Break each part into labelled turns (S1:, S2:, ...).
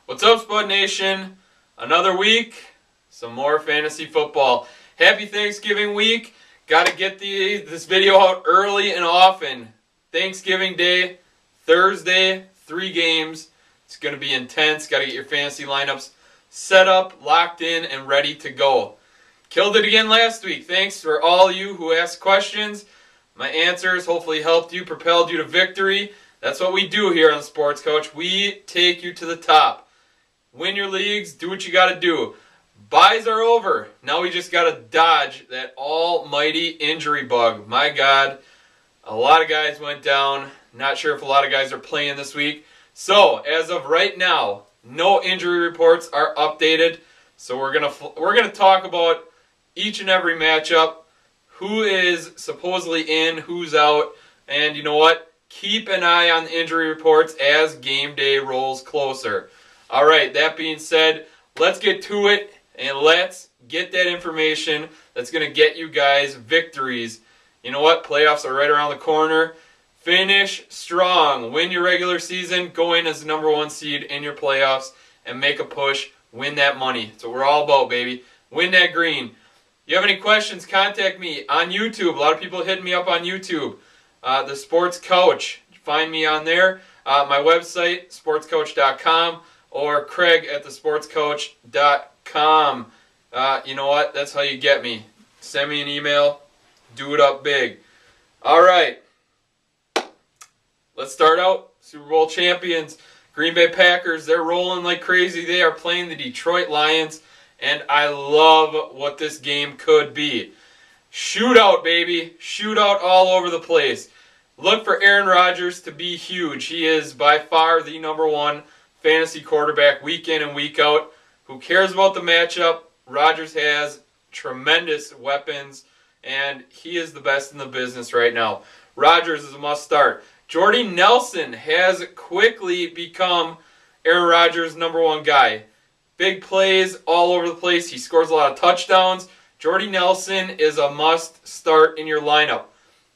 S1: What's up, Spud Nation? Another week, some more fantasy football. Happy Thanksgiving week. Got to get this video out early and often. Thanksgiving Day, Thursday, 3 games. It's going to be intense. Got to get your fantasy lineups set up, locked in, and ready to go. Killed it again last week. Thanks for all you who asked questions. My answers hopefully helped you, propelled you to victory. That's what we do here on Sports Coach. We take you to the top. Win your leagues, do what you got to do. Buys are over. Now we just got to dodge that almighty injury bug. My God, a lot of guys went down. Not sure if a lot of guys are playing this week. So, as of right now, no injury reports are updated. So we're gonna talk about each and every matchup, who is supposedly in, who's out, and you know what? Keep an eye on the injury reports as game day rolls closer. All right, that being said, let's get to it and let's get that information that's going to get you guys victories. You know what? Playoffs are right around the corner. Finish strong. Win your regular season. Go in as the number 1 seed in your playoffs and make a push. Win that money. That's what we're all about, baby. Win that green. You have any questions, contact me on YouTube. A lot of people hitting me up on YouTube. The Sports Coach. Find me on there. My website, sportscoach.com. Or Craig at thesportscoach.com. You know what? That's how you get me. Send me an email. Do it up big. All right. Let's start out. Super Bowl champions. Green Bay Packers. They're rolling like crazy. They are playing the Detroit Lions. And I love what this game could be. Shootout, baby. Shootout all over the place. Look for Aaron Rodgers to be huge. He is by far the number 1 fantasy quarterback week in and week out. Who cares about the matchup? Rodgers has tremendous weapons, and he is the best in the business right now. Rodgers is a must start. Jordy Nelson has quickly become Aaron Rodgers' number 1 guy. Big plays all over the place. He scores a lot of touchdowns. Jordy Nelson is a must start in your lineup.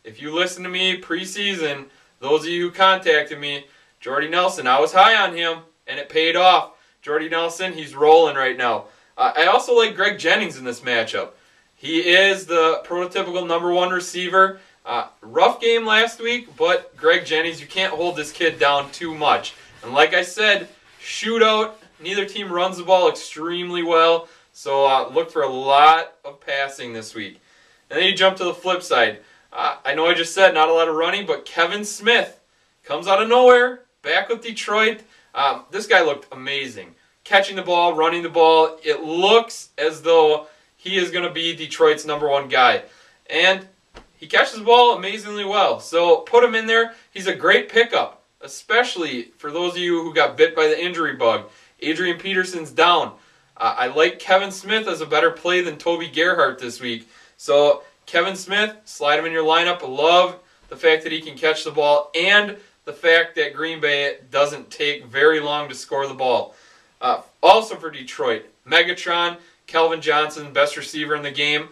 S1: If you listen to me preseason, those of you who contacted me, Jordy Nelson, I was high on him. And it paid off. Jordy Nelson, he's rolling right now. I also like Greg Jennings in this matchup. He is the prototypical number 1 receiver. Rough game last week, but Greg Jennings, you can't hold this kid down too much. And like I said, shootout. Neither team runs the ball extremely well. So look for a lot of passing this week. And then you jump to the flip side. I know I just said not a lot of running, but Kevin Smith comes out of nowhere, back with Detroit. This guy looked amazing. Catching the ball, running the ball. It looks as though he is going to be Detroit's number 1 guy. And he catches the ball amazingly well. So put him in there. He's a great pickup, especially for those of you who got bit by the injury bug. Adrian Peterson's down. I like Kevin Smith as a better play than Toby Gerhart this week. So Kevin Smith, slide him in your lineup. I love the fact that he can catch the ball and the fact that Green Bay doesn't take very long to score the ball. Also for Detroit, Megatron, Calvin Johnson, best receiver in the game.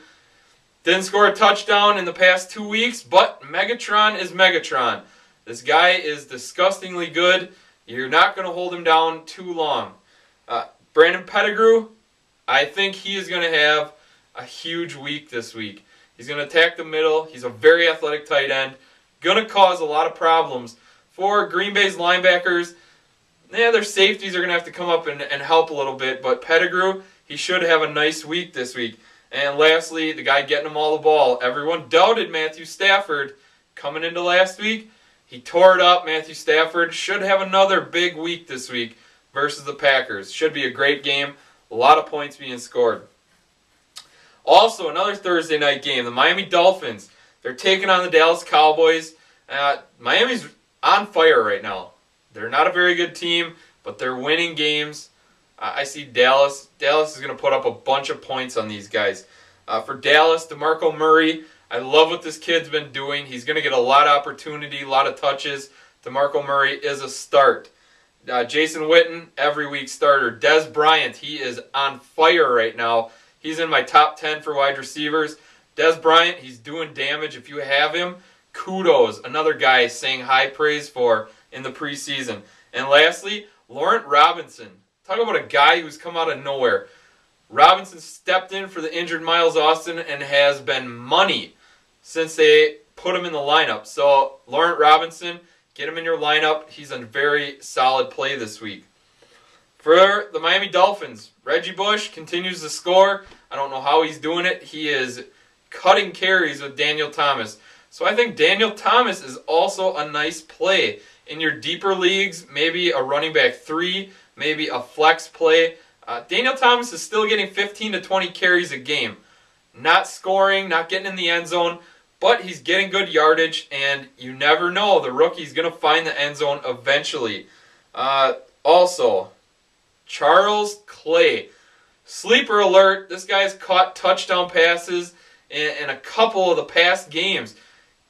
S1: Didn't score a touchdown in the past 2 weeks, but Megatron is Megatron. This guy is disgustingly good. You're not going to hold him down too long. Brandon Pettigrew, I think he is going to have a huge week this week. He's going to attack the middle. He's a very athletic tight end. Going to cause a lot of problems for Green Bay's linebackers. Yeah, their safeties are going to have to come up and help a little bit. But Pettigrew, he should have a nice week this week. And lastly, the guy getting them all the ball. Everyone doubted Matthew Stafford coming into last week. He tore it up. Matthew Stafford should have another big week this week versus the Packers. Should be a great game. A lot of points being scored. Also, another Thursday night game. The Miami Dolphins. They're taking on the Dallas Cowboys. Miami's on fire right now. They're not a very good team, but they're winning games. I see Dallas. Dallas is going to put up a bunch of points on these guys. For Dallas, DeMarco Murray, I love what this kid's been doing. He's going to get a lot of opportunity, a lot of touches. DeMarco Murray is a start. Jason Witten, every week starter. Dez Bryant, he is on fire right now. He's in my top 10 for wide receivers. Dez Bryant, he's doing damage. If you have him, kudos. Another guy saying high praise for in the preseason. And lastly, Laurent Robinson. Talk about a guy who's come out of nowhere. Robinson stepped in for the injured Miles Austin and has been money since they put him in the lineup. So, Laurent Robinson, get him in your lineup. He's a very solid play this week. For the Miami Dolphins, Reggie Bush continues to score. I don't know how he's doing it. He is cutting carries with Daniel Thomas. So I think Daniel Thomas is also a nice play. In your deeper leagues, maybe a running back 3, maybe a flex play. Daniel Thomas is still getting 15 to 20 carries a game. Not scoring, not getting in the end zone, but he's getting good yardage, and you never know. The rookie's going to find the end zone eventually. Also, Charles Clay. Sleeper alert. This guy's caught touchdown passes in a couple of the past games.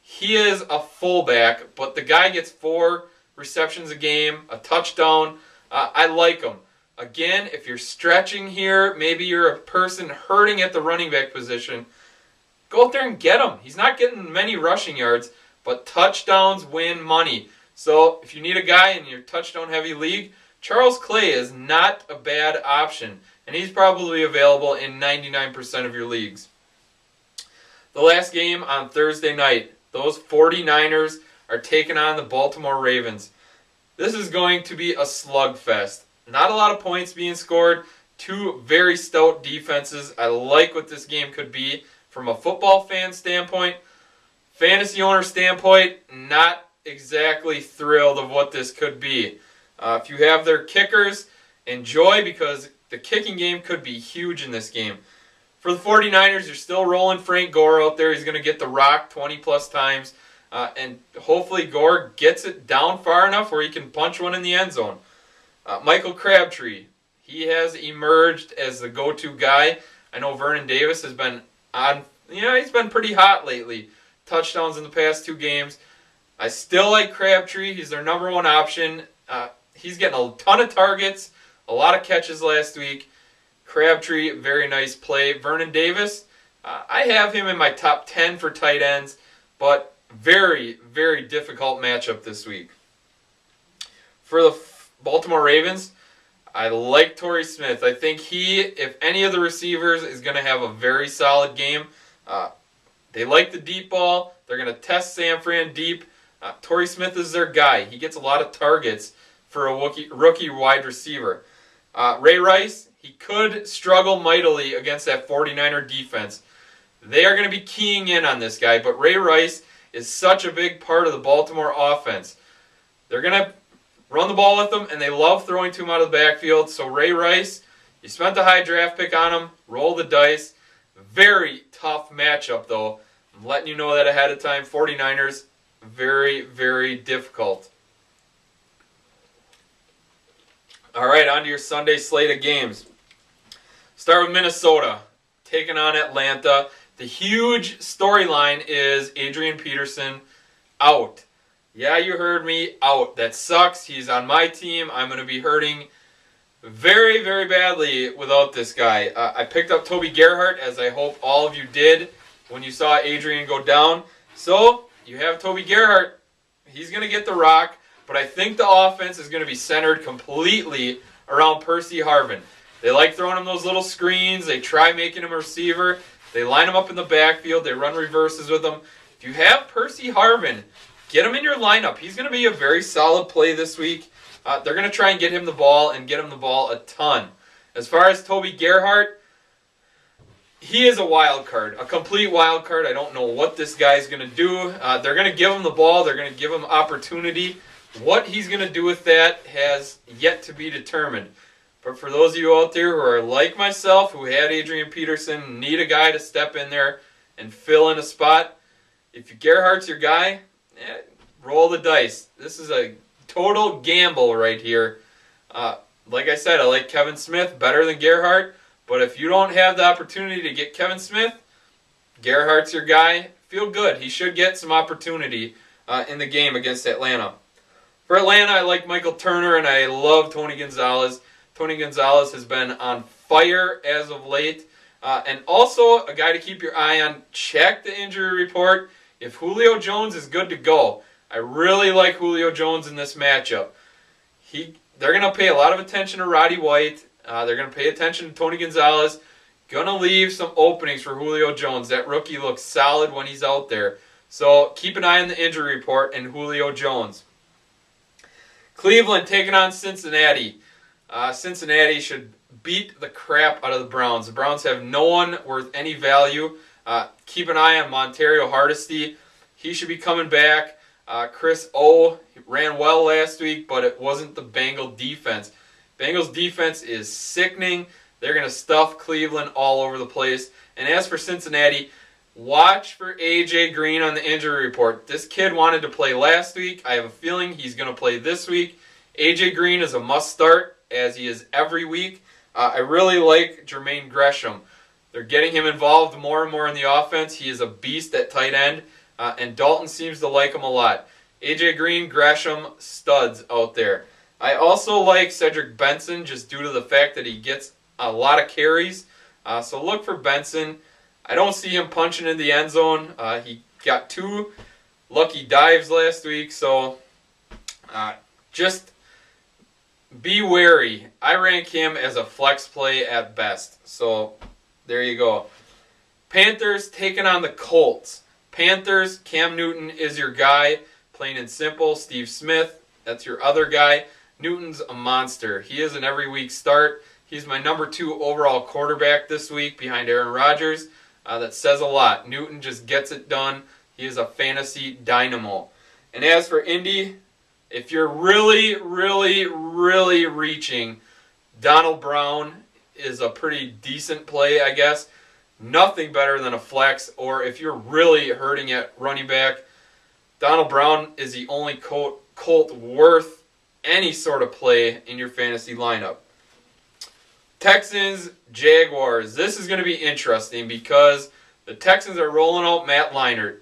S1: He is a fullback, but the guy gets 4 receptions a game, a touchdown. I like him. Again, if you're stretching here, maybe you're a person hurting at the running back position, go out there and get him. He's not getting many rushing yards, but touchdowns win money. So if you need a guy in your touchdown-heavy league, Charles Clay is not a bad option, and he's probably available in 99% of your leagues. The last game on Thursday night, those 49ers are taking on the Baltimore Ravens. This is going to be a slugfest. Not a lot of points being scored. 2 very stout defenses. I like what this game could be from a football fan standpoint. Fantasy owner standpoint, not exactly thrilled of what this could be. If you have their kickers, enjoy, because the kicking game could be huge in this game. For the 49ers, you're still rolling Frank Gore out there. He's going to get the rock 20-plus times. And hopefully Gore gets it down far enough where he can punch one in the end zone. Michael Crabtree, he has emerged as the go-to guy. I know Vernon Davis has been on, he's been pretty hot lately. Touchdowns in the past 2 games. I still like Crabtree. He's their number 1 option. He's getting a ton of targets, a lot of catches last week. Crabtree, very nice play. Vernon Davis, I have him in my top 10 for tight ends, but very, very difficult matchup this week. For the Baltimore Ravens, I like Torrey Smith. I think he, if any of the receivers, is going to have a very solid game. They like the deep ball. They're going to test San Fran deep. Torrey Smith is their guy. He gets a lot of targets for a rookie wide receiver. Ray Rice, he could struggle mightily against that 49er defense. They are going to be keying in on this guy, but Ray Rice is such a big part of the Baltimore offense. They're going to run the ball with him, and they love throwing to him out of the backfield. So Ray Rice, you spent a high draft pick on him, roll the dice. Very tough matchup, though. I'm letting you know that ahead of time. 49ers, very, very difficult. All right, on to your Sunday slate of games. Start with Minnesota, taking on Atlanta. The huge storyline is Adrian Peterson out. Yeah, you heard me, out. That sucks. He's on my team. I'm going to be hurting very, very badly without this guy. I picked up Toby Gerhart, as I hope all of you did when you saw Adrian go down. So, you have Toby Gerhart. He's going to get the rock, but I think the offense is going to be centered completely around Percy Harvin. They like throwing him those little screens. They try making him a receiver. They line him up in the backfield. They run reverses with him. If you have Percy Harvin, get him in your lineup. He's going to be a very solid play this week. They're going to try and get him the ball and get him the ball a ton. As far as Toby Gerhart, he is a wild card, a complete wild card. I don't know what this guy's going to do. They're going to give him the ball. They're going to give him opportunity. What he's going to do with that has yet to be determined. But for those of you out there who are like myself, who had Adrian Peterson, need a guy to step in there and fill in a spot, if Gerhart's your guy, roll the dice. This is a total gamble right here. Like I said, I like Kevin Smith better than Gerhart, but if you don't have the opportunity to get Kevin Smith, Gerhart's your guy. Feel good. He should get some opportunity in the game against Atlanta. For Atlanta, I like Michael Turner, and I love Tony Gonzalez. Tony Gonzalez has been on fire as of late. And also, a guy to keep your eye on. Check the injury report. If Julio Jones is good to go, I really like Julio Jones in this matchup. they're going to pay a lot of attention to Roddy White. They're going to pay attention to Tony Gonzalez. Going to leave some openings for Julio Jones. That rookie looks solid when he's out there. So keep an eye on the injury report and Julio Jones. Cleveland taking on Cincinnati. Cincinnati should beat the crap out of the Browns. The Browns have no one worth any value. Keep an eye on Montario Hardesty. He should be coming back. Chris O ran well last week, but it wasn't the Bengal defense. Bengals defense is sickening. They're going to stuff Cleveland all over the place. And as for Cincinnati, watch for A.J. Green on the injury report. This kid wanted to play last week. I have a feeling he's going to play this week. A.J. Green is a must start, as he is every week. I really like Jermaine Gresham. They're getting him involved more and more in the offense. He is a beast at tight end, and Dalton seems to like him a lot. A.J. Green, Gresham, studs out there. I also like Cedric Benson just due to the fact that he gets a lot of carries. So look for Benson. I don't see him punching in the end zone. He got 2 lucky dives last week, so just be wary. I rank him as a flex play at best. So there you go. Panthers taking on the Colts. Panthers, Cam Newton is your guy. Plain and simple. Steve Smith, that's your other guy. Newton's a monster. He is an every week start. He's my number 2 overall quarterback this week behind Aaron Rodgers. That says a lot. Newton just gets it done. He is a fantasy dynamo. And as for Indy, if you're really, really, really reaching, Donald Brown is a pretty decent play, I guess. Nothing better than a flex. Or if you're really hurting at running back, Donald Brown is the only Colt worth any sort of play in your fantasy lineup. Texans, Jaguars. This is going to be interesting because the Texans are rolling out Matt Leinart.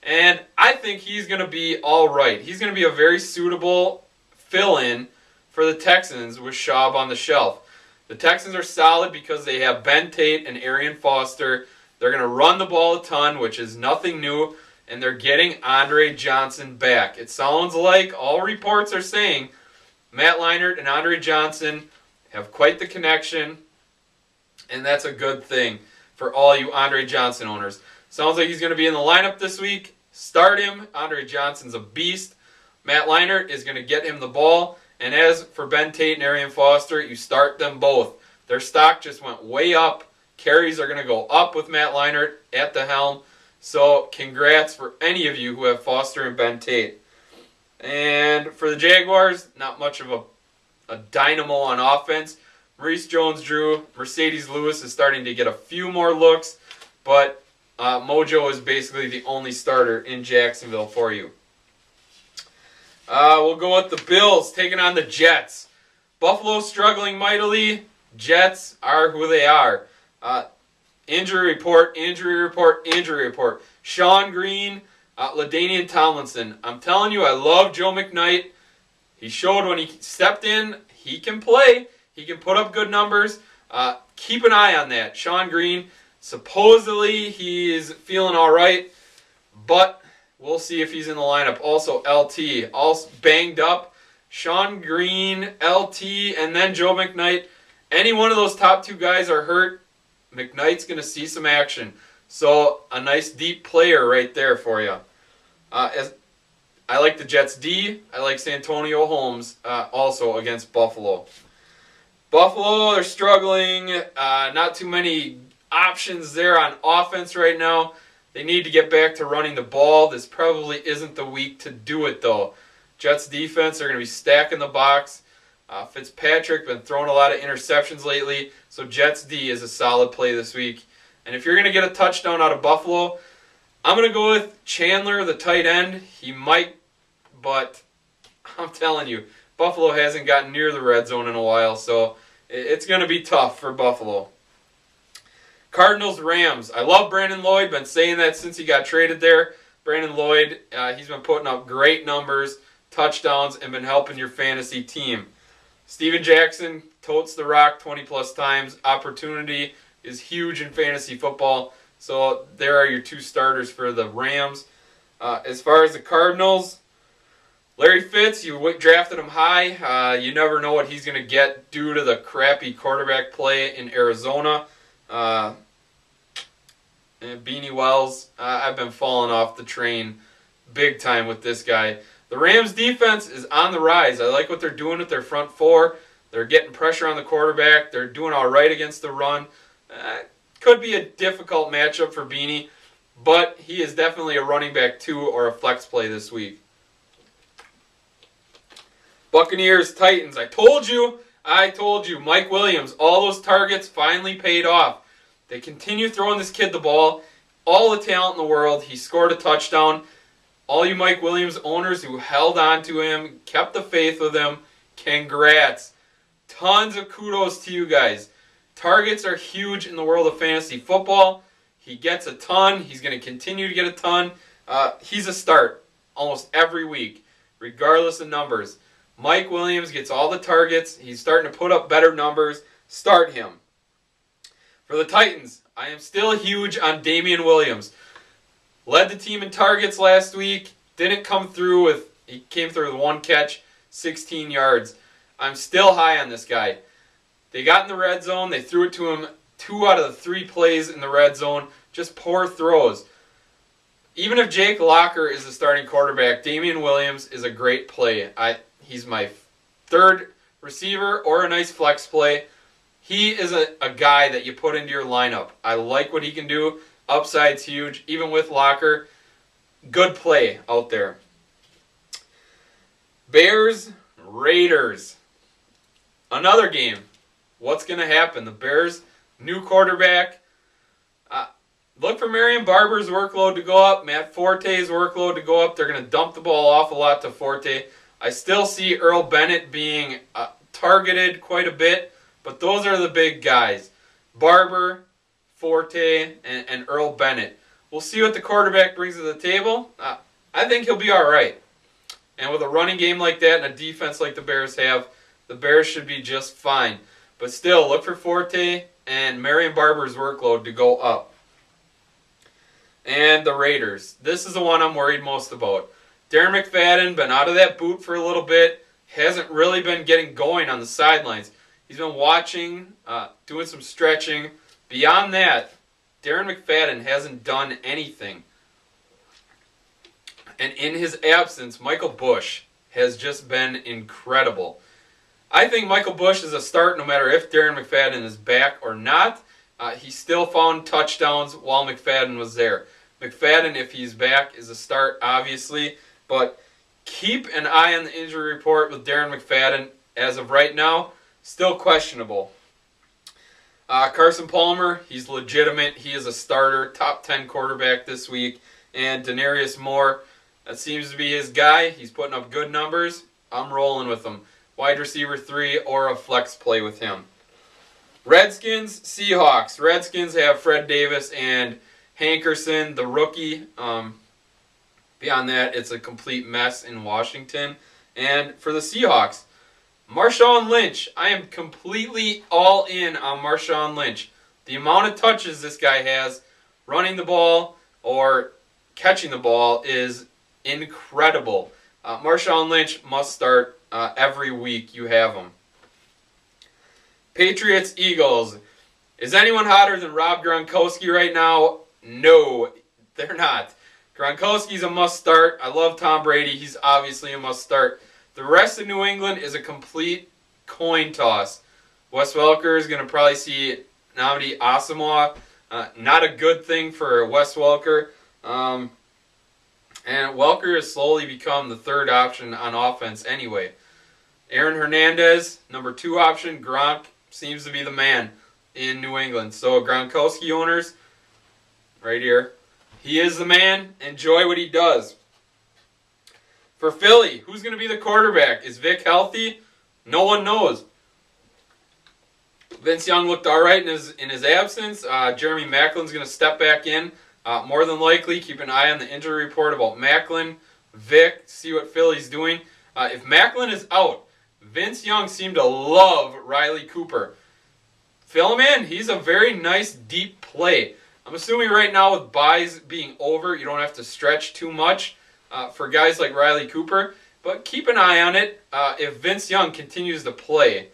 S1: And I think he's going to be all right. He's going to be a very suitable fill-in for the Texans with Schaub on the shelf. The Texans are solid because they have Ben Tate and Arian Foster. They're going to run the ball a ton, which is nothing new. And they're getting Andre Johnson back. It sounds like all reports are saying Matt Leinart and Andre Johnson have quite the connection, and that's a good thing for all you Andre Johnson owners. Sounds like he's going to be in the lineup this week. Start him. Andre Johnson's a beast. Matt Leinart is going to get him the ball. And as for Ben Tate and Arian Foster, you start them both. Their stock just went way up. Carries are going to go up with Matt Leinart at the helm. So congrats for any of you who have Foster and Ben Tate. And for the Jaguars, not much of a dynamo on offense. Maurice Jones-Drew, Mercedes Lewis is starting to get a few more looks, but Mojo is basically the only starter in Jacksonville for you. We'll go with the Bills taking on the Jets. Buffalo struggling mightily. Jets are who they are. Injury report, injury report, injury report. Sean Green, LaDainian Tomlinson. I'm telling you, I love Joe McKnight. He showed when he stepped in, he can play. He can put up good numbers. Keep an eye on that. Sean Green, supposedly he is feeling all right, but we'll see if he's in the lineup. Also, LT, all banged up. Sean Green, LT, and then Joe McKnight. Any one of those top 2 guys are hurt, McKnight's going to see some action. So, a nice deep player right there for you. As I like the Jets D. I like Santonio Holmes also against Buffalo. Buffalo, they're struggling. Not too many options there on offense right now. They need to get back to running the ball. This probably isn't the week to do it, though. Jets defense are going to be stacking the box. Fitzpatrick been throwing a lot of interceptions lately, so Jets D is a solid play this week. And if you're going to get a touchdown out of Buffalo, I'm going to go with Chandler, the tight end. He might, but I'm telling you, Buffalo hasn't gotten near the red zone in a while, so it's going to be tough for Buffalo. Cardinals, Rams. I love Brandon Lloyd. Been saying that since he got traded there. Brandon Lloyd, he's been putting up great numbers, touchdowns, and been helping your fantasy team. Steven Jackson totes the rock 20-plus times. Opportunity is huge in fantasy football. So there are your 2 starters for the Rams. As far as the Cardinals, Larry Fitz, you drafted him high. You never know what he's going to get due to the crappy quarterback play in Arizona. And Beanie Wells, I've been falling off the train big time with this guy. The Rams defense is on the rise. I like what they're doing with their front four. They're getting pressure on the quarterback. They're doing all right against the run. Could be a difficult matchup for Beanie, but he is definitely a running back 2 or a flex play this week. Buccaneers, Titans. I told you. Mike Williams, all those targets finally paid off. They continue throwing this kid the ball. All the talent in the world. He scored a touchdown. All you Mike Williams owners who held on to him, kept the faith with him, congrats. Tons of kudos to you guys. Targets are huge in the world of fantasy football. He gets a ton. He's going to continue to get a ton. He's a start almost every week, regardless of numbers. Mike Williams gets all the targets. He's starting to put up better numbers. Start him. For the Titans, I am still huge on Damian Williams. Led the team in targets last week. Didn't come through with, he came through with 1 catch, 16 yards. I'm still high on this guy. They got in the red zone. They threw it to him 2 out of the 3 plays in the red zone. Just poor throws. Even if Jake Locker is the starting quarterback, Damian Williams is a great play. He's my 3rd receiver or a nice flex play. He is a guy that you put into your lineup. I like what he can do. Upside's huge. Even with Locker, good play out there. Bears, Raiders. Another game. What's going to happen? The Bears, new quarterback. Look for Marion Barber's workload to go up. Matt Forte's workload to go up. They're going to dump the ball off a lot to Forte. I still see Earl Bennett being targeted quite a bit, but those are the big guys. Barber, Forte, and Earl Bennett. We'll see what the quarterback brings to the table. I think he'll be all right. And with a running game like that and a defense like the Bears have, the Bears should be just fine. But still, look for Forte and Marion Barber's workload to go up. And the Raiders. This is the one I'm worried most about. Darren McFadden, been out of that boot for a little bit. Hasn't really been getting going on the sidelines. He's been watching, doing some stretching. Beyond that, Darren McFadden hasn't done anything. And in his absence, Michael Bush has just been incredible. I think Michael Bush is a start no matter if Darren McFadden is back or not. He still found touchdowns while McFadden was there. McFadden, if he's back, is a start, obviously. But keep an eye on the injury report with Darren McFadden. As of right now, still questionable. Carson Palmer, he's legitimate. He is a starter, top 10 quarterback this week. And Denarius Moore, that seems to be his guy. He's putting up good numbers. I'm rolling with him. Wide receiver 3 or a flex play with him. Redskins, Seahawks. Redskins have Fred Davis and Hankerson, the rookie. Beyond that, it's a complete mess in Washington. And for the Seahawks, Marshawn Lynch. I am completely all in on Marshawn Lynch. The amount of touches this guy has running the ball or catching the ball is incredible. Marshawn Lynch must start every week you have him. Patriots, Eagles. Is anyone hotter than Rob Gronkowski right now? No, they're not. Gronkowski's a must start. I love Tom Brady. He's obviously a must start. The rest of New England is a complete coin toss. Wes Welker is going to probably see Nnamdi Asomugha. Not a good thing for Wes Welker. And Welker has slowly become the 3rd option on offense anyway. Aaron Hernandez, number 2 option. Gronk seems to be the man in New England. So Gronkowski owners, right here, he is the man. Enjoy what he does. For Philly, who's going to be the quarterback? Is Vic healthy? No one knows. Vince Young looked all right in his absence. Jeremy Maclin's going to step back in. More than likely, keep an eye on the injury report about Maclin, Vic, see what Philly's doing. If Maclin is out, Vince Young seemed to love Riley Cooper. Fill him in. He's a very nice, deep play. I'm assuming right now with buys being over, you don't have to stretch too much for guys like Riley Cooper. but keep an eye on it. If Vince Young continues to play,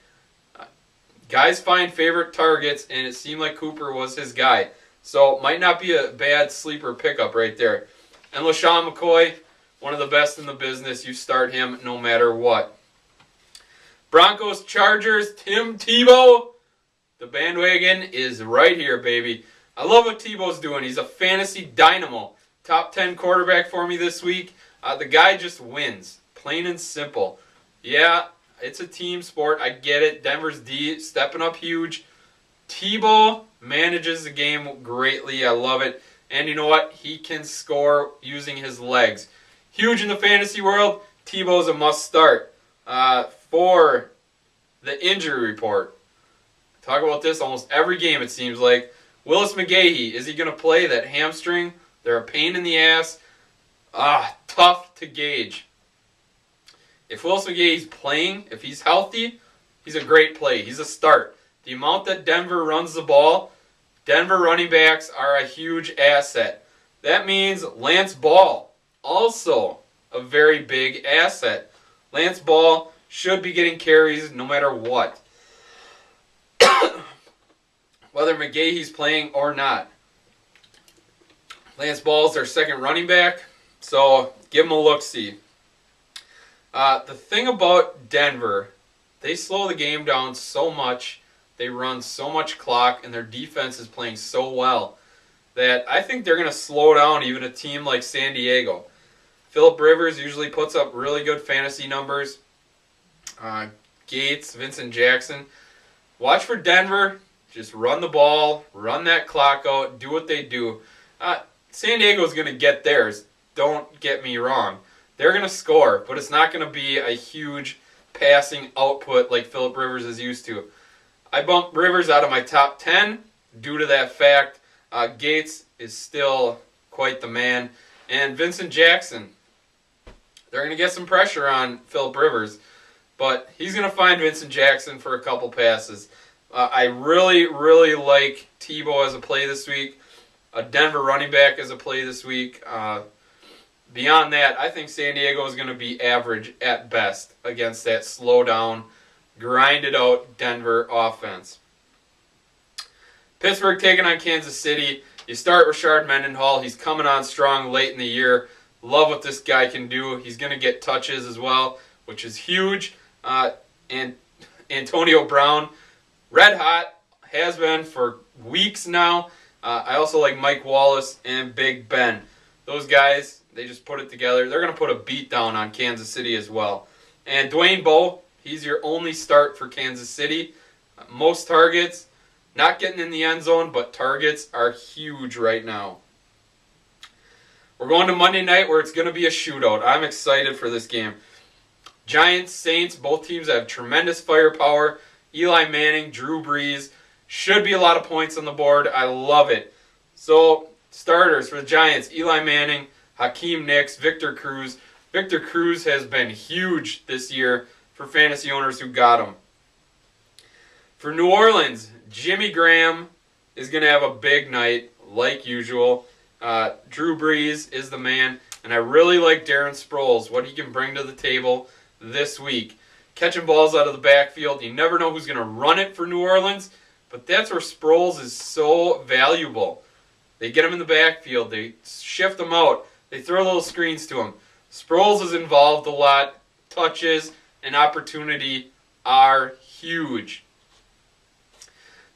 S1: guys find favorite targets, and it seemed like Cooper was his guy. So might not be a bad sleeper pickup right there. And LaShawn McCoy, one of the best in the business. You start him no matter what. Broncos, Chargers, Tim Tebow. The bandwagon is right here, baby. I love what Tebow's doing. He's a fantasy dynamo. Top 10 quarterback for me this week. The guy just wins. Plain and simple. Yeah, it's a team sport. I get it. Denver's D stepping up huge. Tebow manages the game greatly. I love it. And you know what? He can score using his legs. Huge in the fantasy world. Tebow's a must start. For the injury report. Talk about this almost every game, it seems like. Willis McGahee, is he going to play? That hamstring? They're a pain in the ass. Tough to gauge. If Willis McGahee's playing, if he's healthy, he's a great play. He's a start. The amount that Denver runs the ball, Denver running backs are a huge asset. That means Lance Ball, also a very big asset. Lance Ball should be getting carries no matter what. Whether McGahee's playing or not. Lance Ball's their second running back, so give him a look-see. The thing about Denver, they slow the game down so much, they run so much clock, and their defense is playing so well that I think they're going to slow down even a team like San Diego. Phillip Rivers usually puts up really good fantasy numbers. Gates, Vincent Jackson. Watch for Denver. Just run the ball, run that clock out, do what they do. San Diego's going to get theirs. Don't get me wrong. They're going to score, but it's not going to be a huge passing output like Phillip Rivers is used to. I bumped Rivers out of my top 10 due to that fact. Gates is still quite the man. And Vincent Jackson, they're going to get some pressure on Phillip Rivers, but he's going to find Vincent Jackson for a couple passes. I really, really like Tebow as a play this week. A Denver running back as a play this week. Beyond that, I think San Diego is going to be average at best against that slow down, grinded out Denver offense. Pittsburgh taking on Kansas City. You start Rashard Mendenhall. He's coming on strong late in the year. Love what this guy can do. He's going to get touches as well, which is huge. And Antonio Brown, red hot, has been for weeks now. I also like Mike Wallace and Big Ben. Those guys, they just put it together. They're going to put a beat down on Kansas City as well. And Dwayne Bowe, he's your only start for Kansas City. Most targets, not getting in the end zone, but targets are huge right now. We're going to Monday night where it's going to be a shootout. I'm excited for this game. Giants, Saints, both teams have tremendous firepower. Eli Manning, Drew Brees. Should be a lot of points on the board. I love it. So, starters for the Giants, Eli Manning, Hakeem Nicks, Victor Cruz. Victor Cruz has been huge this year for fantasy owners who got him. For New Orleans, Jimmy Graham is going to have a big night, like usual. Drew Brees is the man, and I really like Darren Sproles, what he can bring to the table this week. Catching balls out of the backfield. You never know who's going to run it for New Orleans, but that's where Sproles is so valuable. They get him in the backfield. They shift him out. They throw little screens to him. Sproles is involved a lot. Touches and opportunity are huge.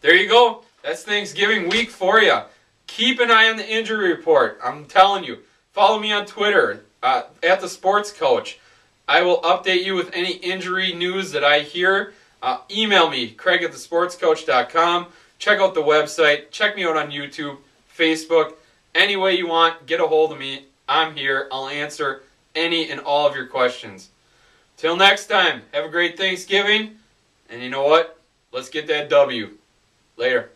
S1: There you go. That's Thanksgiving week for you. Keep an eye on the injury report. I'm telling you. Follow me on Twitter, at the Sports Coach. I will update you with any injury news that I hear. Email me, Craig@thesportscoach.com. Check out the website. Check me out on YouTube, Facebook. Any way you want, get a hold of me. I'm here. I'll answer any and all of your questions. Till next time, have a great Thanksgiving. And you know what? Let's get that W. Later.